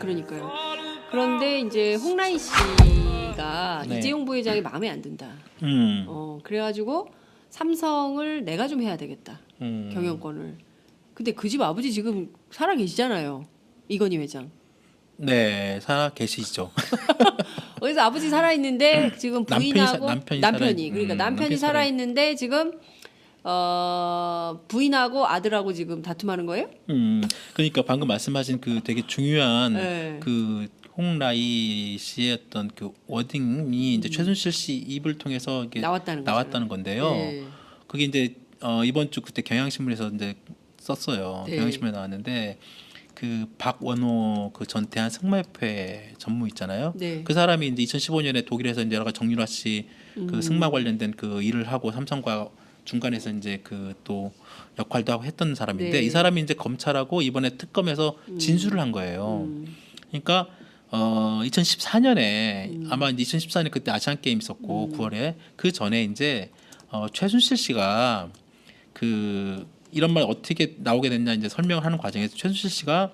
그러니까요. 그런데 이제 홍라희 씨가 네. 이재용 부회장이 마음에 안 든다. 그래가지고 삼성을 내가 좀 해야 되겠다. 경영권을. 근데 그 집 아버지 지금 살아 계시잖아요. 이건희 회장. 네, 살아 계시죠. 그래서 아버지 살아 있는데 지금 부인하고 남편이 그러니까 남편이 살아 있는데 지금 부인하고 아들하고 지금 다툼하는 거예요? 그러니까 방금 말씀하신 그 되게 중요한 네. 그 홍라희 씨의 어떤 그 워딩이 이제 최순실 씨 입을 통해서 이게 나왔다는 건데요. 네. 그게 이제 이번 주 그때 경향신문에서 이제 썼어요. 네. 경향신문에 나왔는데 그 박원호 그 전 대한승마협회 전무 있잖아요. 네. 그 사람이 이제 2015년에 독일에서 이제 여러 가지 정유라 씨 그 승마 관련된 그 일을 하고 삼성과 중간에서 이제 그 또 역할도 하고 했던 사람인데 네. 이 사람이 이제 검찰하고 이번에 특검에서 진술을 한 거예요. 그러니까 2014년에 아마 이제 2014년 그때 아시안 게임 있었고 9월에 그 전에 이제 최순실 씨가 그 이런 말 어떻게 나오게 됐냐 이제 설명을 하는 과정에서 최순실 씨가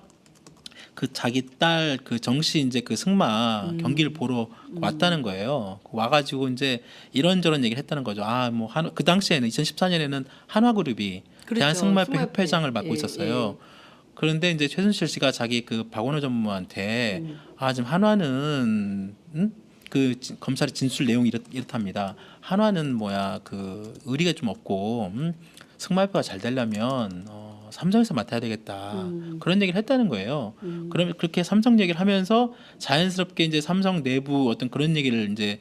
그 자기 딸 그 정씨 이제 그 승마 경기를 보러 왔다는 거예요. 와가지고 이제 이런저런 얘기를 했다는 거죠. 아 뭐 그 당시에는 2014년에는 한화그룹이 그렇죠. 대한승마협회 회장을 맡고 예, 있었어요. 그런데 이제 최순실 씨가 자기 그 박원호 전무한테 아 지금 한화는 검찰의 진술 내용이 이렇답니다. 한화는 뭐야 그 의리가 좀 없고 승마협회가 잘 되려면 삼성에서 맡아야 되겠다 그런 얘기를 했다는 거예요. 그러면 그렇게 삼성 얘기를 하면서 자연스럽게 이제 삼성 내부 어떤 그런 얘기를 이제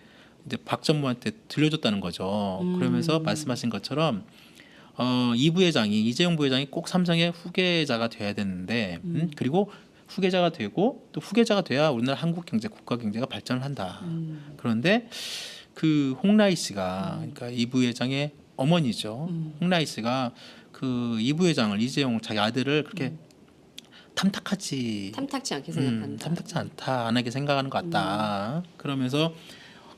박 전무한테 들려줬다는 거죠. 그러면서 말씀하신 것처럼 이 부회장이 이재용 부회장이 꼭 삼성의 후계자가 돼야 되는데 그리고 후계자가 되고 또 후계자가 돼야 우리나라 한국 경제 국가 경제가 발전을 한다. 그런데 그 홍라희 씨가 그러니까 이 부회장의 어머니죠. 홍라희 씨가 그 이 부회장을 이재용 자기 아들을 그렇게 탐탁지 않게 생각한다. 탐탁지 않다 안하게 생각하는 것 같다. 그러면서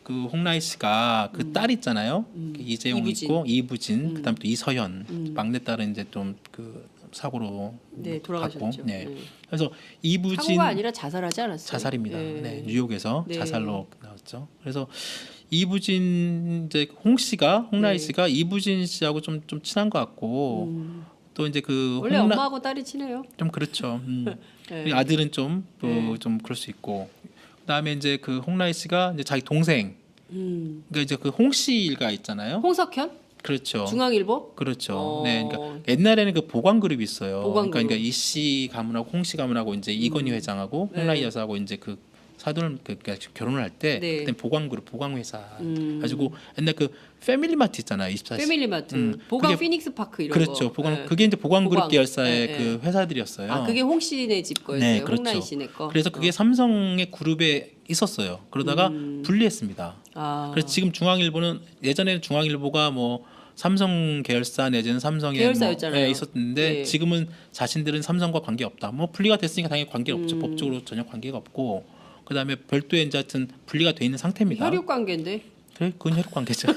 그 홍라희 씨가 그 딸 있잖아요. 이재용 이부진. 있고 이부진 그다음에 또 이서연 막내 딸은 이제 좀 그 사고로 네, 돌아가셨죠. 갔고, 네. 그래서 이부진 사고가 아니라 자살하지 않았어요? 자살입니다. 네. 네, 뉴욕에서 네. 자살로 나왔죠. 그래서 이부진 이제 홍 씨가 홍라희 네. 씨가 이부진 씨하고 좀 친한 것 같고 또 이제 그 원래 엄마하고 딸이 친해요. 좀 그렇죠. 네. 아들은 좀 그럴 수 있고 그다음에 이제 그 홍라희 씨가 이제 자기 동생 그러니까 이제 그 홍 씨가 있잖아요. 홍석현? 그렇죠. 중앙일보? 그렇죠. 네, 그러니까 옛날에는 그 보관 그룹이 있어요. 그러니까 이 씨 가문하고 홍 씨 가문하고 이제 이건희 회장하고 홍라희 여사하고 이제 그 사돈 그러니까 결혼을 할 때 네. 그때 보관 그룹 보관 회사 가지고 옛날 그 패밀리마트 있잖아요. 24시. 패밀리마트, 보강 그게 피닉스 파크 이런 그렇죠. 거. 보관 네. 그게 이제 보관 그룹 계열사의 네, 그 회사들이었어요. 아, 그게 홍 씨네 집 거였어요. 네, 그렇죠. 홍라희 씨네 거. 그래서 그게 삼성의 그룹에 있었어요. 그러다가 분리했습니다. 아. 그래서 지금 중앙일보는 예전에는 중앙일보가 뭐 삼성 계열사 내지는 삼성의 계열사였잖아요. 뭐, 있었는데 네. 지금은 자신들은 삼성과 관계 없다. 뭐 분리가 됐으니까 당연히 관계 없죠. 법적으로 전혀 관계가 없고 그다음에 별도의 이제 하여튼 분리가 돼 있는 상태입니다. 혈육 관계인데. 그래, 그건 혈육 관계죠.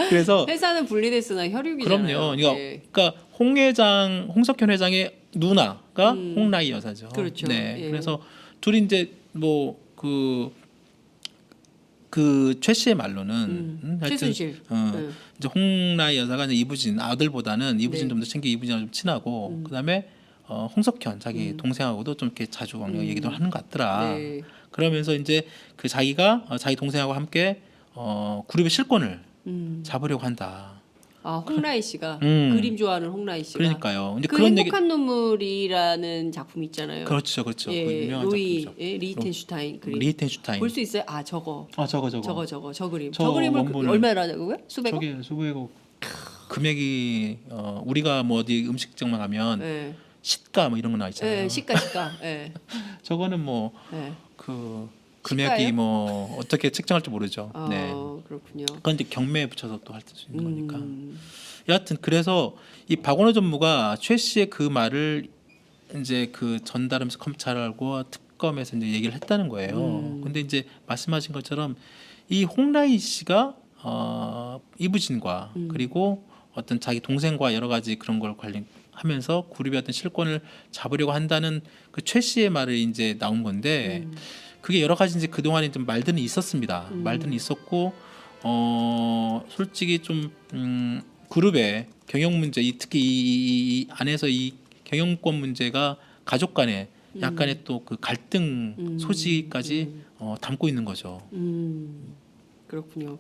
그래서 회사는 분리됐으나 혈육이잖아요. 그럼요. 그러니까, 예. 그러니까 홍석현 회장의 누나가 홍라희 여사죠. 그렇죠. 네, 예. 그래서 둘이 이제 뭐 그 최 씨의 말로는 하여튼 최순실. 이제 홍라희 여사가 이제 이부진 아들보다는 이부진 네. 좀 더 챙기 이부진하고 좀 친하고 그다음에 홍석현 자기 동생하고도 좀 이렇게 자주 얘기도 하는 것 같더라. 네. 그러면서 이제 그 자기가 자기 동생하고 함께 그룹의 실권을 잡으려고 한다. 아, 홍라희 씨가 그림 좋아하는 홍라희 씨가. 그러니까요. 이제 그 그런 얘기 행복한 눈물이라는 작품 있잖아요. 그렇죠. 그 예, 유명한 로이 작품이죠. 예, 리히텐슈타인 그림. 리히텐슈타인. 볼 수 있어요? 아, 저거. 저 그림. 저 저 그림을 원본을- 얼마라고요? 수백억? 저게 수백억 금액이 우리가 뭐 어디 음식점만 가면 예. 시가 뭐 이런 거 나와 있잖아요. 예, 시가. 예. 저거는 뭐 예. 그 시가예요? 금액이 뭐 어떻게 측정할지 모르죠. 아, 네. 그렇군요. 그건 이제 경매에 붙여서 또 할 수 있는 거니까. 여하튼 그래서 이 박원호 전무가 최 씨의 그 말을 이제 그 전달하면서 검찰하고 특검에서 이제 얘기를 했다는 거예요. 근데 이제 말씀하신 것처럼 이 홍라희 씨가 이부진과 그리고 어떤 자기 동생과 여러 가지 그런 걸 관련 하면서 그룹의 어떤 실권을 잡으려고 한다는 그 최 씨의 말을 이제 나온 건데 그게 여러 가지 이제 그 동안에 좀 말들은 있었습니다. 말들은 있었고 솔직히 좀 그룹의 경영 문제, 특히 이 안에서 이 경영권 문제가 가족 간에 약간의 또 그 갈등 소지까지 담고 있는 거죠. 그렇군요.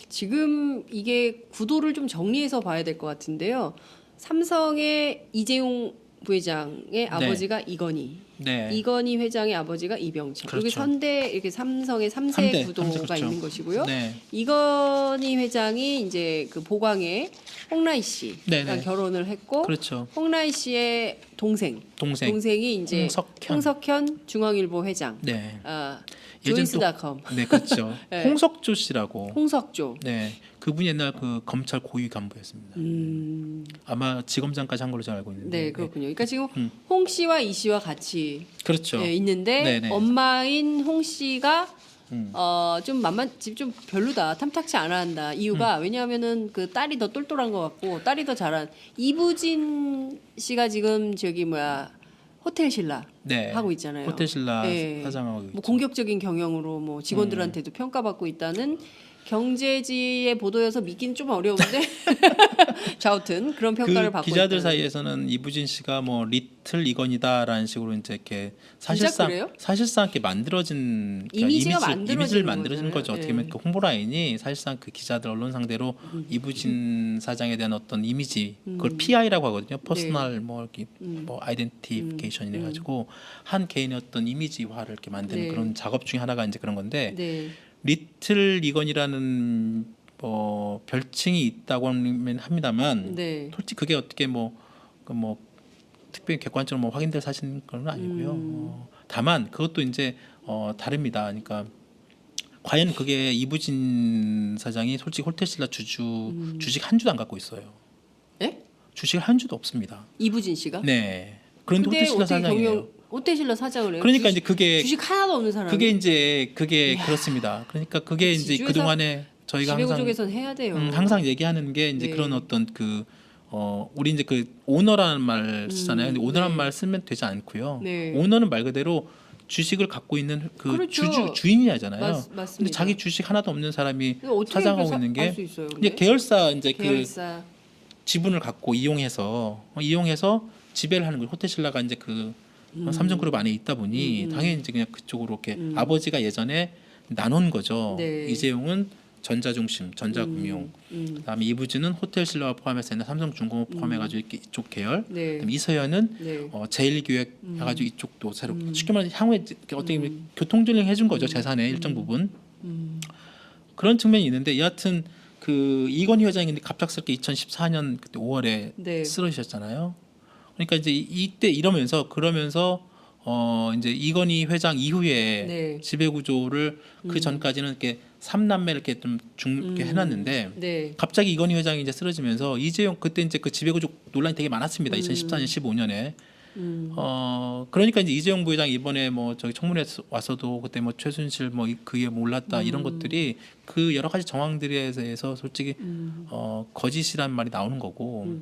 지금 이게 구도를 좀 정리해서 봐야 될 것 같은데요. 삼성의 이재용 부회장의 아버지가 이건희, 네. 이건희 회장의 아버지가 이병철. 그렇죠. 여기 선대 이렇게 삼성의 3세 구도가 그렇죠. 있는 것이고요. 네. 이건희 회장이 이제 그 보광의 홍라희 씨랑 네네. 결혼을 했고, 그렇죠. 홍라희 씨의 동생이 이제 홍석현 중앙일보 회장. 네. 예전 조이스닷컴. 네, 그렇죠. 네. 홍석조 씨라고. 홍석조. 네, 그분이 옛날 그 검찰 고위 간부였습니다. 아마 지검장까지 한 걸로 제가 알고 있는데. 네, 그렇군요. 그러니까 지금 홍 씨와 이 씨와 같이 그렇죠. 있는데 네네. 엄마인 홍 씨가 좀 별로다, 탐탁치 않아 한다. 이유가 왜냐하면은 그 딸이 더 똘똘한 것 같고 딸이 더 잘한 이부진 씨가 지금 호텔 신라 네. 하고 있잖아요. 호텔 신라 네. 사장하고 뭐 공격적인 경영으로 뭐 직원들한테도 평가받고 있다는 경제지의 보도여서 믿기는 좀 어려운데 좌우튼 그런 평가를 받고 기자들 있다는. 사이에서는 이부진 씨가 뭐 리틀 이건이다라는 식으로 이제 이렇게 사실상 이렇게 만들어진 이미지를 만들어진 거죠. 어떻게 보면 그 홍보 라인이 사실상 그 기자들 언론 상대로 이부진 사장에 대한 어떤 이미지 그걸 PI라고 하거든요. 퍼스널 뭐 아이덴티피케이션이 돼 가지고 한 개인의 어떤 이미지화를 이렇게 만드는 그런 작업 중에 하나가 이제 그런 건데 리틀 이건이라는 별칭이 있다고 합니다만 솔직히 그게 어떻게 특별히 객관적으로 확인될 사실은 그건 아니고요. 다만 그것도 이제 다릅니다. 그러니까 과연 그게 이부진 사장이 솔직히 호텔신라 주식 한 주도 안 갖고 있어요. 예? 주식 한 주도 없습니다. 이부진 씨가? 네. 그런데 호텔신라 사장이에요. 호텔신라 사장을 해요. 그러니까 이제 그게 주식 하나도 없는 사람. 그게 그렇습니다. 그러니까 그게 이제 그 동안에 저희가 지배구조에선 해야 돼요. 항상 얘기하는 게 이제 그런 어떤 우리 이제 그 오너라는 말 쓰잖아요. 근데 오너라는 말 쓰면 되지 않고요. 오너는 말 그대로 주식을 갖고 있는 그 그렇죠. 주인이잖아요. 맞습니다. 근데 자기 주식 하나도 없는 사람이 어떻게 사장하고 있는 게 이제 계열사 그 지분을 갖고 이용해서 지배를 하는 거예요. 호텔신라가 이제 그 삼성그룹 안에 있다 보니 당연히 이제 그냥 그쪽으로 이렇게 아버지가 예전에 나눈 거죠. 이재용은 전자중심, 전자금융, 그다음에 이부진은 호텔신라와 포함해서 삼성중공업 포함해가지고 이쪽 계열, 그다음에 이서연은 제일기획 해가지고 이쪽도 새로 쉽게 말해서 향후에 어떻게 보면 교통전ling 해준 거죠. 재산의 일정 부분 그런 측면이 있는데 여하튼 그 이건희 회장이 갑작스럽게 2014년 그때 5월에 쓰러지셨잖아요. 그러니까 이제 이때 그러면서 이제 이건희 회장 이후에 지배 구조를 그 전까지는 이렇게 삼남매를 이렇게 이렇게 해놨는데 갑자기 이건희 회장이 이제 쓰러지면서 이재용 그때 이제 그 지배 구조 논란이 되게 많았습니다. 2014년 15년에. 그러니까 이제 이재용 부회장 이번에 저기 청문회 와서도 그때 최순실 그게 몰랐다 이런 것들이 그 여러 가지 정황들에 대해서 솔직히 거짓이란 말이 나오는 거고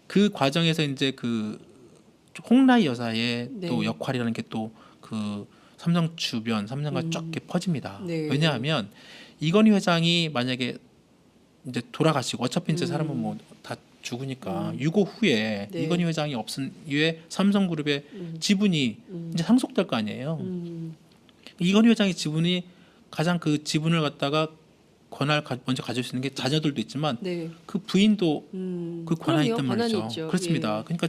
그 과정에서 이제 그 홍라희 여사의 또 역할이라는 게 또 그 삼성 주변 삼성과 쫙 이렇게 퍼집니다. 왜냐하면 이건희 회장이 만약에 이제 돌아가시고 어차피 이제 사람은 다 죽으니까 유고 후에 이건희 회장이 없은 이후에 삼성그룹의 지분이 이제 상속될 거 아니에요. 이건희 회장의 지분이 가장 그 지분을 갖다가 권한을 먼저 가질 수 있는 게 자녀들도 있지만 그 부인도 그 권한이 있단 말이죠. 그렇습니다. 그러니까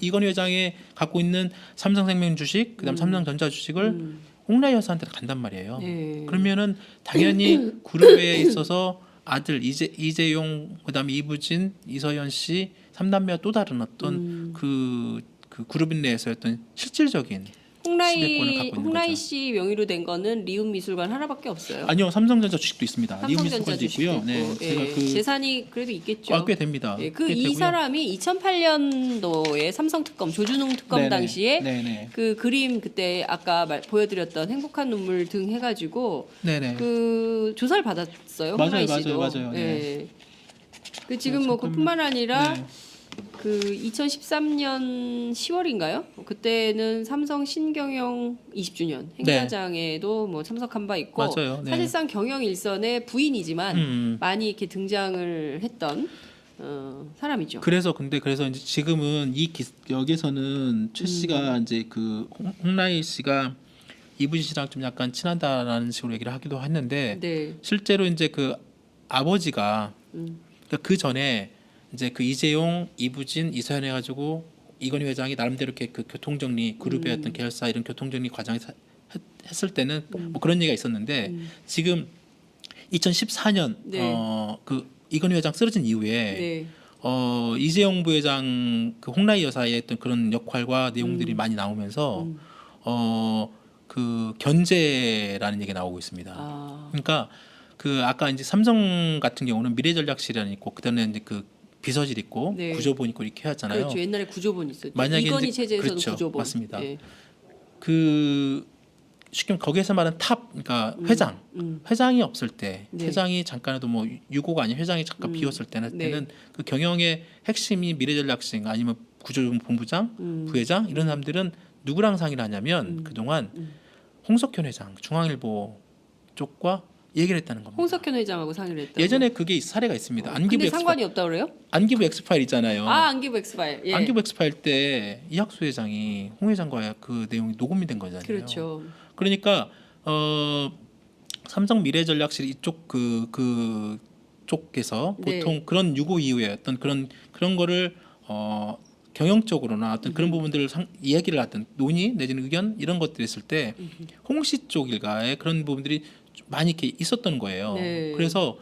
이건희 회장이 갖고 있는 삼성생명 주식, 그다음 삼성전자 주식을 홍라희 여사한테 간단 말이에요. 그러면은 당연히 그룹에 있어서 아들 이재용, 그다음에 이부진, 이서연 씨 3남매와 또 다른 어떤 그 그룹 내에서 어떤 실질적인 홍라희 씨 명의로 된 거는 리움미술관 하나밖에 없어요. 아니요, 삼성전자 주식도 있습니다. 리움미술관도 있고요. 제가 재산이 그래도 있겠죠. 꽤 됩니다. 이 사람이 2008년도에 삼성특검 조준웅 특검 당시에 그 그림 그때 아까 보여드렸던 행복한 눈물 등 해가지고 그 조사를 받았어요. 홍라희 씨도. 맞아요. 그 지금 그뿐만 아니라 그 2013년 10월인가요? 그때는 삼성 신경영 20주년 행사장에도 뭐 참석한 바 있고 맞아요. 네. 사실상 경영 일선의 부인이지만 많이 이렇게 등장을 했던 사람이죠. 그래서 이제 지금은 여기서는 최 씨가 이제 그 홍라희 씨가 이부진 씨랑 좀 약간 친하다라는 식으로 얘기를 하기도 했는데 네. 실제로 이제 그 아버지가 그러니까 그 전에 이제 그 이재용, 이부진, 이서연 해가지고 이건희 회장이 나름대로 이렇게 그 교통정리 그룹의 어떤 계열사 이런 교통정리 과정에 했을 때는 뭐 그런 얘기가 있었는데 지금 2014년 네. 그 이건희 회장 쓰러진 이후에 네. 이재용 부회장 그 홍라희 여사의 어떤 그런 역할과 내용들이 많이 나오면서 그 견제라는 얘기가 나오고 있습니다. 아. 그러니까 그 아까 이제 삼성 같은 경우는 미래전략실이 있고 그다음에 이제 그 비서실 있고 네. 구조본 있고 이렇게 해왔잖아요. 그렇죠. 옛날에 구조본 있었죠. 만약에 이건희 이제- 체제에서는 그렇죠. 구조본. 맞습니다. 예. 그 쉽게 말하면 거기에서 말하는 탑, 그러니까 회장, 회장이 없을 때, 네. 회장이 잠깐이라도 뭐 유고가 아닌 회장이 잠깐 비었을 때는 네. 그 경영의 핵심이 미래전략실 아니면 구조본부장, 부회장 이런 사람들은 누구랑 상의를 하냐면 그동안 홍석현 회장, 중앙일보 쪽과 얘기를 했다는 겁니다. 홍석현 회장하고 상의를 했다. 예전에 그게 사례가 있습니다. 안기부 근데 상관이 없다 그래요? 안기부 엑스파일 있잖아요. 아, 안기부 엑스파일. 예. 안기부 엑스파일 때 이학수 회장이 홍 회장과 그 내용이 녹음이 된 거잖아요. 그렇죠. 그러니까 삼성 미래전략실 이쪽 쪽에서 네. 보통 그런 유고 이후에 어떤 그런 거를 경영적으로나 어떤 그런 부분들을 이야기를 하든 논의 내지는 의견 이런 것들이 있을 때 홍씨 쪽 일가에 그런 부분들이 많이 이렇게 있었던 거예요. 네. 그래서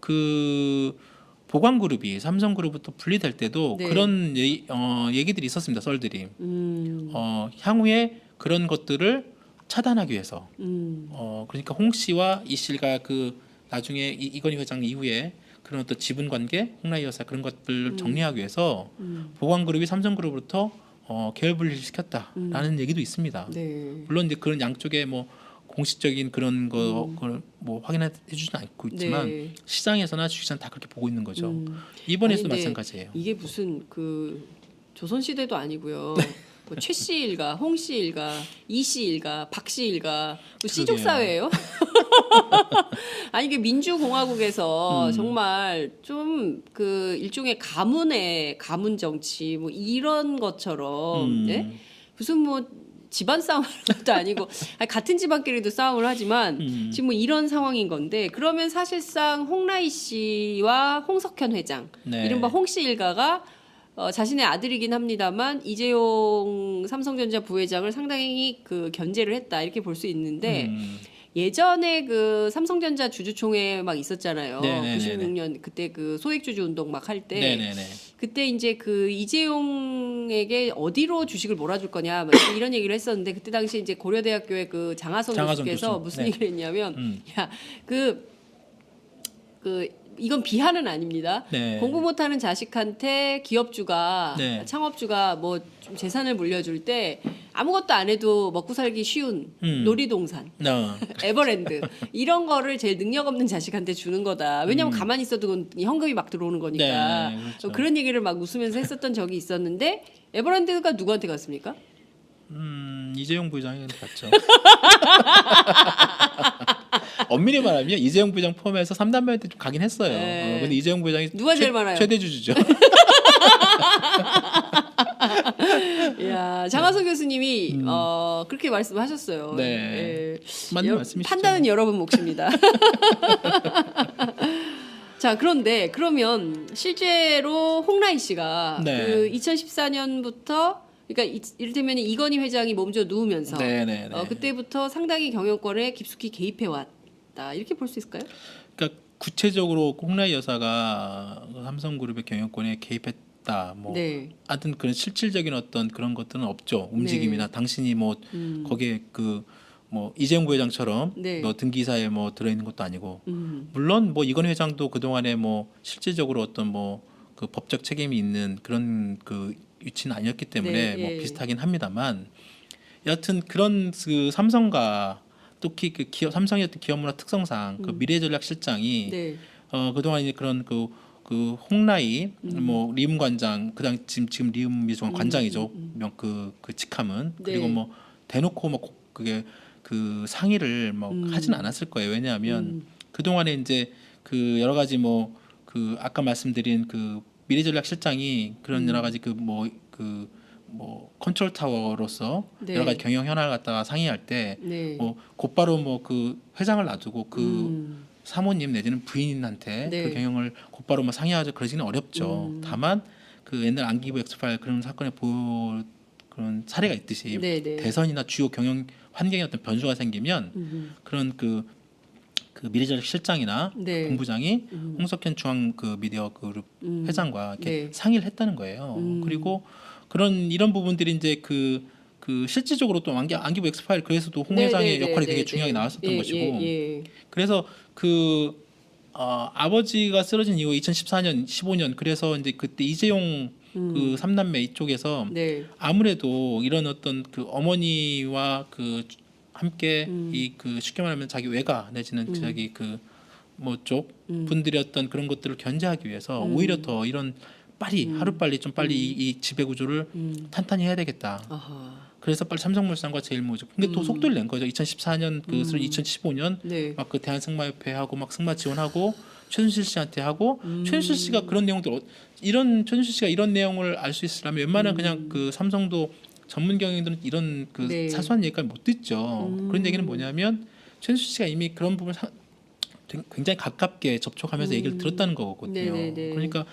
그 보광그룹이 삼성그룹부터 분리될 때도 네. 그런 얘기들이 있었습니다. 썰들이 향후에 그런 것들을 차단하기 위해서 그러니까 홍 씨와 이 씨가 그 나중에 이건희 회장 이후에 그런 어떤 지분 관계, 홍라희 여사 그런 것들을 정리하기 위해서 보광그룹이 삼성그룹으로부터 계열 분리를 시켰다라는 얘기도 있습니다. 네. 물론 이제 그런 양쪽에 뭐 공식적인 그런 걸 뭐 확인해 주지는 않고 있지만 네. 시장에서나 주식시장 다 그렇게 보고 있는 거죠. 이번에서도 아니, 근데 마찬가지예요. 이게 무슨 그 조선시대도 아니고요. 뭐 최 씨 일가, 홍 씨 일가, 이 씨 일가, 박 씨 일가, 뭐 씨족 그러게요. 사회예요? 아니 이게 민주공화국에서 정말 좀 그 일종의 가문 정치 뭐 이런 것처럼 예? 무슨 뭐 집안 싸움도 아니고 아니, 같은 집안끼리도 싸움을 하지만 지금 뭐 이런 상황인 건데 그러면 사실상 홍라희 씨와 홍석현 회장 네. 이른바 홍 씨 일가가 자신의 아들이긴 합니다만 이재용 삼성전자 부회장을 상당히 그 견제를 했다 이렇게 볼 수 있는데 예전에 그 삼성전자 주주총회 막 있었잖아요. 네네네네. 96년 그때 그 소액주주 운동 막 할 때 네네네. 그때 이제 그 이재용에게 어디로 주식을 몰아줄 거냐 막 이런 얘기를 했었는데 그때 당시 이제 고려대학교의 그 장하성 교수께서 교수. 무슨 네. 얘기를 했냐면 야 이건 비하는 아닙니다. 네. 공부 못하는 자식한테 기업주가 네. 창업주가 뭐 좀 재산을 물려줄 때 아무것도 안 해도 먹고 살기 쉬운 놀이동산, 에버랜드 이런 거를 제일 능력 없는 자식한테 주는 거다. 왜냐하면 가만히 있어도 그건 현금이 막 들어오는 거니까. 네, 그렇죠. 그런 얘기를 막 웃으면서 했었던 적이 있었는데 에버랜드가 누구한테 갔습니까? 이재용 부회장이 갔죠. 엄밀히 말하면 이재용 부회장 포함해서 3단계한테 좀 가긴 했어요. 네. 근데 이재용 부회장이 누가 제일 많아요? 최대 주주죠. 이야, 장하성 교수님이 그렇게 말씀하셨어요. 네. 예. 맞는 말씀이시죠. 판단은 여러분 몫입니다. 자, 그런데 그러면 실제로 홍라희 씨가 네. 그 2014년부터 그러니까 이를테면 이건희 회장이 몸져 누우면서 네네네. 그때부터 상당히 경영권에 깊숙이 개입해 왔다. 이렇게 볼 수 있을까요? 그러니까 구체적으로 홍라희 여사가 삼성그룹의 경영권에 개입했다. 뭐 네. 하여튼 그런 실질적인 어떤 그런 것들은 없죠. 움직임이나 당신이 뭐 거기에 그 뭐 이재용 부회장처럼 네. 뭐 등기사에 뭐 들어있는 것도 아니고 물론 뭐 이건희 회장도 그 동안에 뭐 실질적으로 어떤 뭐 그 법적 책임이 있는 그런 그 위치는 아니었기 때문에 네, 뭐 예. 비슷하긴 합니다만 여하튼 그런 그 삼성과 특히 그 기업 삼성의 어떤 기업 문화 특성상 그 미래전략실장이 네. 그동안 이제 그런 그 그 홍라희 뭐 리움 관장 그다음 지금 리움 미주관 관장이죠. 그 직함은 네. 그리고 뭐 대놓고 뭐 그게 그 상의를 뭐 하진 않았을 거예요. 왜냐하면 그 동안에 이제 그 여러 가지 뭐 그 아까 말씀드린 그 미래전략실장이 그런 여러 가지 그 뭐 컨트롤 타워로서 네. 여러 가지 경영 현안을 갖다가 상의할 때 네. 뭐 곧바로 뭐 그 회장을 놔두고 그 사모님 내지는 부인한테 네. 그 경영을 곧바로 뭐 상의하자 그러지는 어렵죠. 다만 그 옛날 안기부 엑스파일 그런 사건에 그런 사례가 있듯이 네, 네. 대선이나 주요 경영 환경에 어떤 변수가 생기면 그런 그 미래전략 실장이나 네. 본부장이 홍석현 중앙 그 미디어 그룹 회장과 이렇게 네. 상의를 했다는 거예요. 그리고 이런 부분들이 이제 그 실질적으로 또 안기부 엑스파일 그래서도 홍 네, 회장의 네, 역할이 네, 되게 네, 중요하게 네. 나왔었던 예, 것이고 예, 예. 그래서 아버지가 쓰러진 이후 2014년, 15년 그래서 이제 그때 이재용 그 삼남매 이쪽에서 네. 아무래도 이런 어떤 그 어머니와 그 함께 이 그 쉽게 말하면 자기 외가 내지는 자기 그 뭐 쪽 분들의 어떤 그런 것들을 견제하기 위해서 오히려 더 이런 빨리 하루 빨리 좀 빨리 이 지배 구조를 탄탄히 해야 되겠다. 아하. 그래서 빨리 삼성물산과 제일모직 근데 또 속도를 낸 거죠. 2014년 그 2015년 네. 막 그 대한승마협회하고 막 승마 지원하고 최순실 씨한테 하고 최순실 씨가 그런 내용들 이런 최순실 씨가 이런 내용을 알 수 있으려면 웬만한 그냥 그 삼성도 전문 경영들은 이런 그 네. 사소한 얘기까지 못 듣죠. 그런 얘기는 뭐냐면 최순실 씨가 이미 그런 부분을 굉장히 가깝게 접촉하면서 얘기를 들었다는 거거든요. 네네네. 그러니까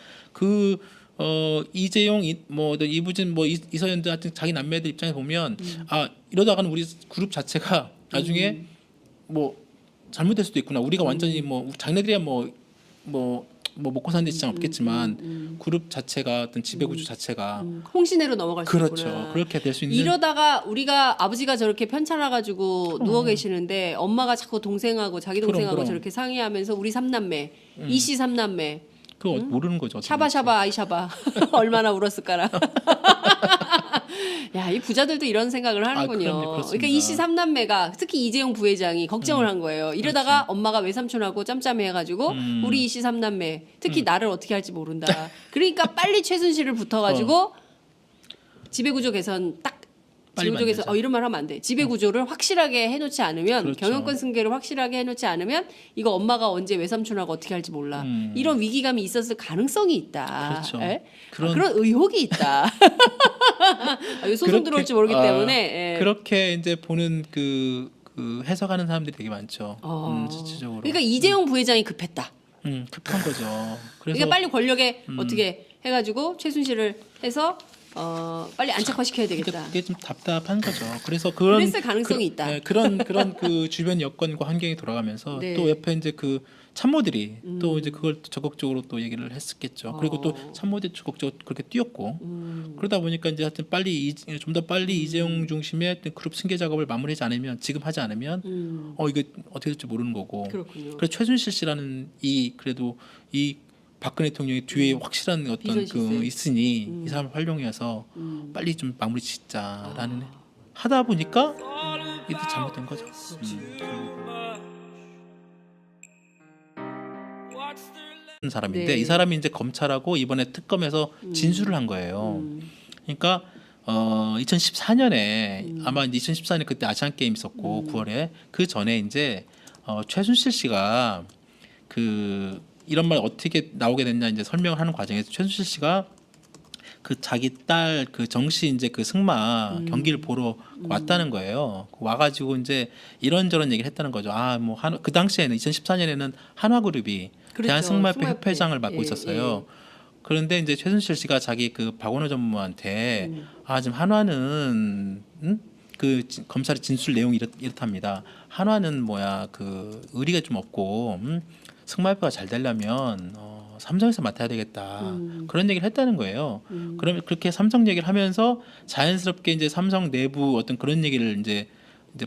이재용 뭐 이부진 뭐 이서연들 같은 자기 남매들 입장에 보면 이러다가는 우리 그룹 자체가 나중에 뭐 잘못될 수도 있구나. 우리가 완전히 뭐 자기네들이야 뭐 먹고 사는 데 지장 없겠지만 그룹 자체가 어떤 지배구조 자체가 홍신혜로 넘어갈 수 그렇죠. 있구나. 그렇게 될 수 있는 이러다가 우리가 아버지가 저렇게 편찮아가지고 누워 계시는데 엄마가 자꾸 동생하고 자기 동생하고 그럼. 저렇게 상의하면서 우리 삼남매, 이씨 삼남매, 그거 모르는 거죠. 어떻게 샤바샤바 아이샤바 얼마나 울었을까라. 야, 이 부자들도 이런 생각을 하는군요. 그럼요. 그렇습니다. 그러니까 이씨 삼남매가 특히 이재용 부회장이 걱정을 한 거예요. 이러다가 엄마가 외삼촌하고 짬짬해가지고 우리 이씨 삼남매 특히 나를 어떻게 할지 모른다. 그러니까 빨리 최순실을 붙어가지고 지배구조 개선 딱 빨리 지배구조 개선 만들자. 이런 말 하면 안 돼. 지배구조를 확실하게 해놓지 않으면 그렇죠. 경영권 승계를 확실하게 해놓지 않으면 이거 엄마가 언제 외삼촌하고 어떻게 할지 몰라. 이런 위기감이 있었을 가능성이 있다. 그렇죠. 예? 그런- 그런 의혹이 있다. 왜 소송 들어올지 모르기 때문에. 예. 그렇게 이제 보는 그 해석하는 사람들이 되게 많죠. 실질적으로. 그러니까 이재용 부회장이 급했다. 급한 거죠. 그래서 그러니까 빨리 권력에 어떻게 해가지고 최순실을 해서 빨리 안착화시켜야 되겠다. 그게 좀 답답한 거죠. 그래서 그랬을 가능성이 있다. 네, 그런 그 주변 여건과 환경이 돌아가면서 네. 또 옆에 이제 그 참모들이 또 이제 그걸 적극적으로 또 얘기를 했었겠죠. 그리고 또 참모들이 적극적으로 그렇게 뛰었고 그러다 보니까 이제 하여튼 좀 더 빨리 이재용 중심의 어떤 그룹 승계 작업을 마무리하지 않으면 지금 하지 않으면 이거 어떻게 될지 모르는 거고. 그렇군요. 그래서 최순실 씨라는 그래도 이 박근혜 대통령이 뒤에 확실한 어떤 비전 그 시스템. 있으니 이 사람을 활용해서 빨리 좀 마무리 짓자라는 하다 보니까 이게 잘못된 거죠. 사람인데 네. 이 사람이 이제 검찰하고 이번에 특검에서 진술을 한 거예요. 그러니까 2014년에 아마 2014년에 그때 아시안 게임 있었고 9월에 그 전에 이제 최순실 씨가 그 이런 말 어떻게 나오게 됐냐 이제 설명을 하는 과정에서 최순실 씨가 그 자기 딸 그 정씨 이제 그 승마 경기를 보러 왔다는 거예요. 와가지고 이제 이런저런 얘기를 했다는 거죠. 뭐 그 당시에는 2014년에는 한화그룹이 그렇죠. 대한승마협회 승마협회. 협회장을 맡고 예, 있었어요. 그런데 이제 최순실 씨가 자기 그 박원호 전무한테 지금 한화는 검찰의 진술 내용이 이렇답니다. 한화는 그 의리가 좀 없고 승마협회가 잘 되려면 삼성에서 맡아야 되겠다. 그런 얘기를 했다는 거예요. 그러면 그렇게 삼성 얘기를 하면서 자연스럽게 이제 삼성 내부 어떤 그런 얘기를 이제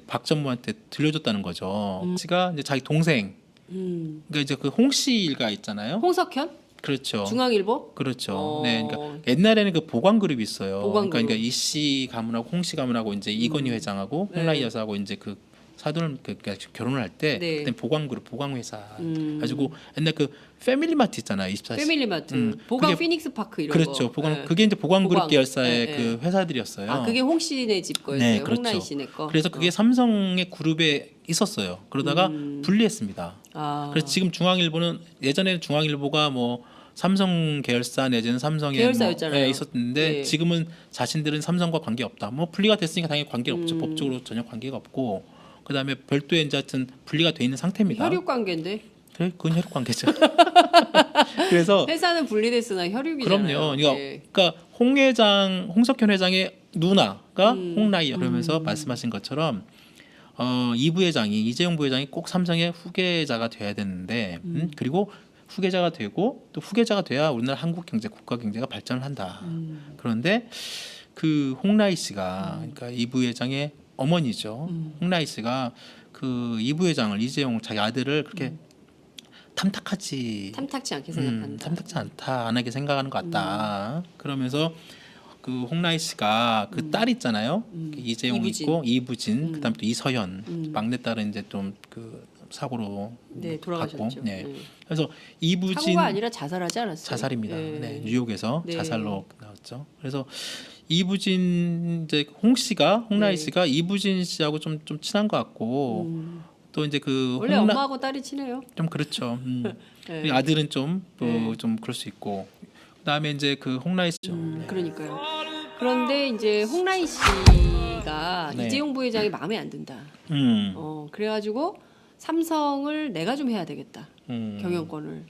박 전무한테 들려줬다는 거죠. 씨가 이제 자기 동생, 그러니까 이제 그 홍씨 일가 있잖아요. 홍석현? 그렇죠. 중앙일보? 그렇죠. 네, 그러니까 옛날에는 그 보관그룹이 있어요. 보관그룹. 그러니까 이씨 가문하고 홍씨 가문하고 이제 이건희 회장하고 홍라희 여사하고 이제 그 사돈을 그러니까 결혼을 할 때 네. 그때 보광그룹 보광회사 가지고 옛날 그 패밀리마트 있잖아요. 24시. 패밀리마트, 보광 그게 피닉스 파크 이런 그렇죠. 거. 보광 예. 그게 이제 보광그룹 보광. 계열사의 예, 그 회사들이었어요. 아, 그게 홍 씨네 집 거였어요. 네, 그렇죠. 홍라희 씨네 거. 그래서 그게 삼성의 그룹에 있었어요. 그러다가 분리했습니다. 아, 그래서 지금 중앙일보는 예전에는 중앙일보가 뭐 삼성 계열사 내지는 삼성의 계열사였잖아요. 뭐, 있었는데 네. 지금은 자신들은 삼성과 관계 없다. 뭐 분리가 됐으니까 당연히 관계 없죠. 법적으로 전혀 관계가 없고 그다음에 별도의 이제 하여튼 분리가 돼 있는 상태입니다. 혈육 관계인데. 그래, 그건 혈육 관계죠. 그래서 회사는 분리됐으나 혈육이잖아요. 그럼요. 그러니까, 예. 그러니까 홍석현 회장의 누나가 홍라이야 그러면서 말씀하신 것처럼 이 부회장이 이재용 부회장이 꼭 삼성의 후계자가 돼야 되는데 그리고 후계자가 되고 또 후계자가 돼야 우리나라 한국 경제 국가 경제가 발전을 한다. 그런데 그 홍라희 씨가 그러니까 이 부회장의 어머니죠. 홍라희 씨가 그 이 부회장을 이재용 자기 아들을 그렇게 탐탁하지 탐탁지 않게 생각한다. 탐탁지 않다 안 하게 생각하는 것 같다. 그러면서 그 홍라희 씨가 그 딸 있잖아요. 그 이재용 이부진. 있고 이부진 그다음에 또 이서연 막내 딸은 이제 좀 그 사고로 네, 돌아가셨죠. 갔고, 네. 네. 그래서 이부진 사고가 아니라 자살하지 않았어요. 자살입니다. 예. 네, 뉴욕에서 네. 자살로 나왔죠. 그래서 이부진 이제 홍 씨가 홍라희 네. 씨가 이부진 씨하고 좀 친한 것 같고 또 이제 그 원래 엄마하고 딸이 친해요. 좀 그렇죠. 네. 아들은 좀 네. 좀 그럴 수 있고 그다음에 이제 그 홍라희 씨 그러니까요. 그런데 이제 홍라희 씨가 네. 이재용 부회장이 마음에 안 든다. 그래가지고 삼성을 내가 좀 해야 되겠다. 경영권을.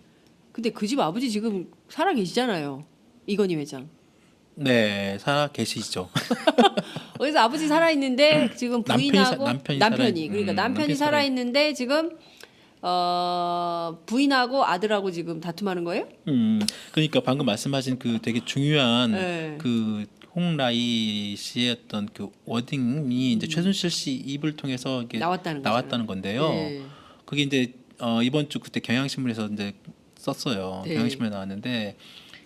근데 그 집 아버지 지금 살아 계시잖아요. 이건희 회장. 네, 살아 계시죠. 그래서 아버지 살아 있는데 지금 부인하고 남편이 그러니까 남편이 남편이 살아 있는데 지금 부인하고 아들하고 지금 다툼하는 거예요? 그러니까 방금 말씀하신 그 되게 중요한 네. 그 홍라희 씨의 어떤 그 워딩이 이제 최순실 씨 입을 통해서 이게 나왔다는 건데요. 네. 그게 이제 이번 주 그때 경향신문에서 이제 썼어요. 네. 경향신문에 나왔는데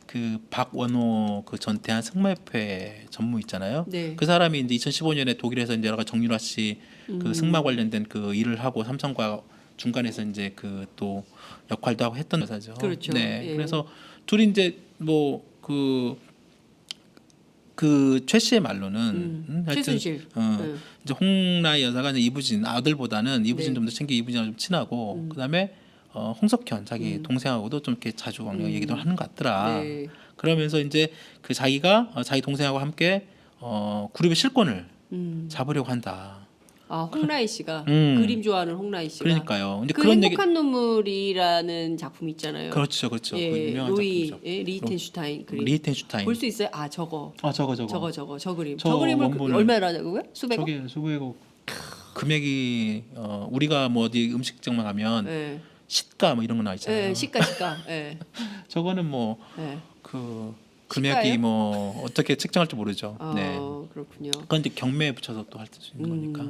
그 박원호 그 전 대한 승마협회 전무 있잖아요. 네. 그 사람이 이제 2015년에 독일에서 이제 여러 가지 정유라 씨 그 승마 관련된 그 일을 하고 삼성과 중간에서 이제 그 또 역할도 하고 했던 여사죠. 그렇죠. 네. 예. 그래서 둘이 이제 뭐 그 최 씨의 말로는 하여튼 최순실. 이제 홍라희 여사가 이제 이부진 아들보다는 이부진 네. 좀 더 챙겨 이부진하고 좀 친하고 그다음에 홍석현 자기 동생하고도 좀 이렇게 자주 얘기도 하는 것 같더라. 네. 그러면서 이제 그 자기가 자기 동생하고 함께 그룹의 실권을 잡으려고 한다. 아, 홍라희 씨가 그림 좋아하는 홍라희 씨가. 그러니까요. 이제 그 그런 얘기 행복한 눈물이라는 작품 있잖아요. 그렇죠. 그 예, 유명한 로이 작품이죠. 리히텐슈타인 그림. 리히텐슈타인. 볼 수 있어요? 아, 저거. 저거. 저 그림. 저 저 그림을 원본을- 얼마나 하냐고요? 수백억? 저게 수백억 금액이 우리가 뭐 어디 음식점만 가면 예. 시가 뭐 이런 거 나와 있잖아요. 예, 시가. 예. 저거는 뭐 예. 그 시가예요? 금액이 뭐 어떻게 책정할지 모르죠. 네. 그렇군요. 그건 이제 경매에 붙여서 또 할 수 있는 거니까.